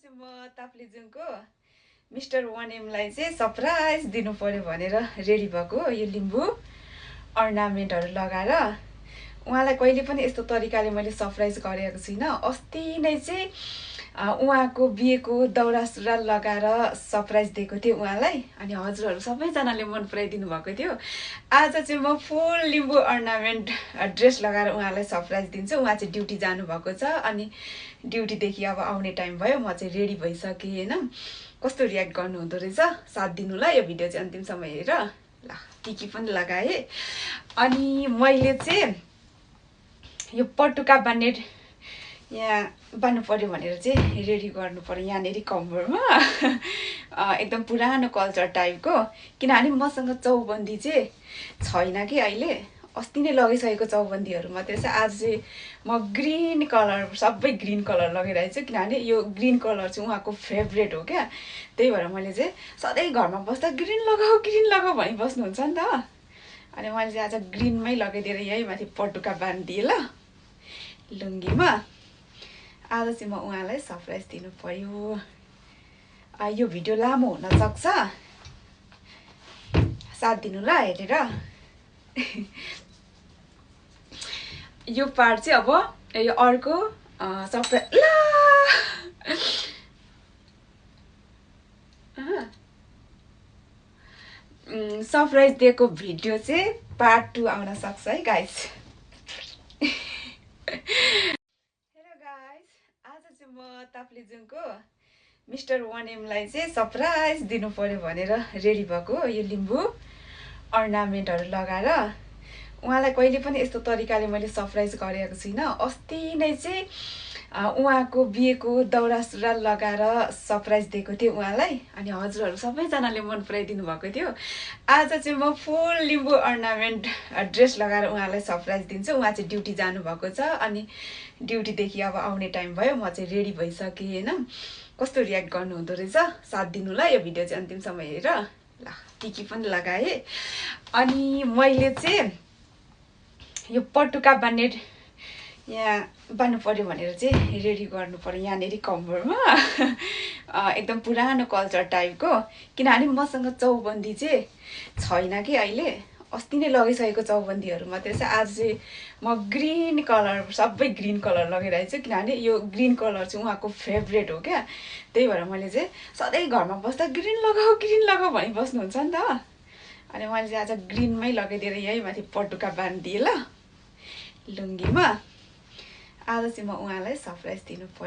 चाहिँ म ताप्लेजुङको mister 1M लाई चाहिँ सरप्राइज दिनु पर्यो भनेर रेडी भएको हो। यो लिम्बू अर्नामेन्टहरू लगाएर उहाँलाई कहिले पनि यस्तो तरिकाले मैले सरप्राइज गरेको छुइनँ। अस्ति नै चाहिँ उहाँको बिहेको दौरा सुरुवाल लगाएर सरप्राइज दिएको थिएँ उहाँलाई, अनि हजुरहरू सबैजनाले मन पराइदिनु भएको थियो। आज चाहिँ म फुल लिम्बू अर्नामेन्ट ड्रेस लगाएर उहाँलाई सरप्राइज दिन्छु। उहाँ चाहिँ ड्युटी जानुभएको छ, अनि ड्युटीदेखि अब आउने टाइम भयो। म चाहिँ रेडी भइसकेँ होइन। कस्तो रियाक्ट गर्नुहुँदो रहेछ साथ दिनुलाई। यो भिडियो चाहिँ अन्तिमसम्म हेर ल। टिकी पनि लगाएँ, अनि मैले चाहिँ यो पटुका बान्ने यहाँ बान्नु पर्यो भनेर चाहिँ रेडी गर्नु पर्यो यहाँनिर कम्बरमा एकदम पुरानो कल्चर टाइपको। किनभने मसँग चौबन्दी चाहिँ छैन कि अहिले, अस्ति नै लगाइसकेको चौबन्दीहरू मात्रै छ। आज चाहिँ म ग्रिन कलर, सबै ग्रिन कलर लगाइरहेको छु, किनभने यो ग्रिन कलर चाहिँ उहाँको फेभरेट हो क्या। त्यही भएर मैले चाहिँ सधैँ घरमा बस्दा ग्रिन लगाऊ भनी बस्नुहुन्छ नि त। अनि मैले चाहिँ आज ग्रिनमै लगाइदिएर यही माथि पटुका बानिदिएँ ल लुङ्गीमा। आज चाहिँ म उहाँलाई सरप्राइज दिनु पर्यो। यो भिडियो लामो हुनसक्छ, साथ दिनु ल हेरेर। यो पार्ट चाहिँ अब यो अर्को सरप्राइज ल सरप्राइज दिएको भिडियो चाहिँ पार्ट 2 आउन सक्छ है गाइस। हेलो गाइस, आज चाहिँ म ताप्लेजुङको मिस्टर 1M लाई चाहिँ सरप्राइज दिनु पर्यो भनेर रेडी भएको हो। यो लिम्बू अर्नामेन्टहरू लगाएर उहाँलाई कहिले पनि यस्तो तरिकाले मैले सरप्राइज गरेको छुइनँ। अस्ति नै चाहिँ उहाँको बिहेको दौरा सुरुवाल लगाएर सरप्राइज दिएको थिएँ उहाँलाई, अनि हजुरहरू सबैजनाले मन पराइदिनु भएको थियो। आज चाहिँ म फुल लिम्बू अर्नामेन्ट ड्रेस लगाएर उहाँलाई सरप्राइज दिन्छु। उहाँ चाहिँ ड्युटी जानुभएको छ, अनि ड्युटीदेखि अब आउने टाइम भयो। म चाहिँ रेडी भइसकेँ होइन। कस्तो रियाक्ट गर्नुहुँदो रहेछ साथ दिनुलाई। यो भिडियो चाहिँ अन्तिमसम्म हेर ल। टिकी पनि लगाएँ, अनि मैले चाहिँ यो पटुका बान्ने यहाँ बान्नु पर्यो भनेर चाहिँ रेडी गर्नु पर्यो यहाँनिर कम्बरमा एकदम पुरानो कल्चर टाइपको। किनभने मसँग चौबन्दी चाहिँ छैन कि अहिले, अस्ति नै लगाइसकेको चौबन्दीहरू मात्रै छ। आज चाहिँ म ग्रिन कलर, सबै ग्रिन कलर लगाइरहेको छु, किनभने यो ग्रिन कलर चाहिँ उहाँको फेभरेट हो क्या। त्यही भएर मैले चाहिँ सधैँ घरमा बस्दा ग्रिन लगाऊ भनी बस्नुहुन्छ नि त। अनि मैले चाहिँ आज ग्रिनमै लगाइदिएर यही माथि पटुका बानिदिएँ ल लुङ्गीमा। आज चाहिँ म उहाँलाई सरप्राइज दिनु पर्यो।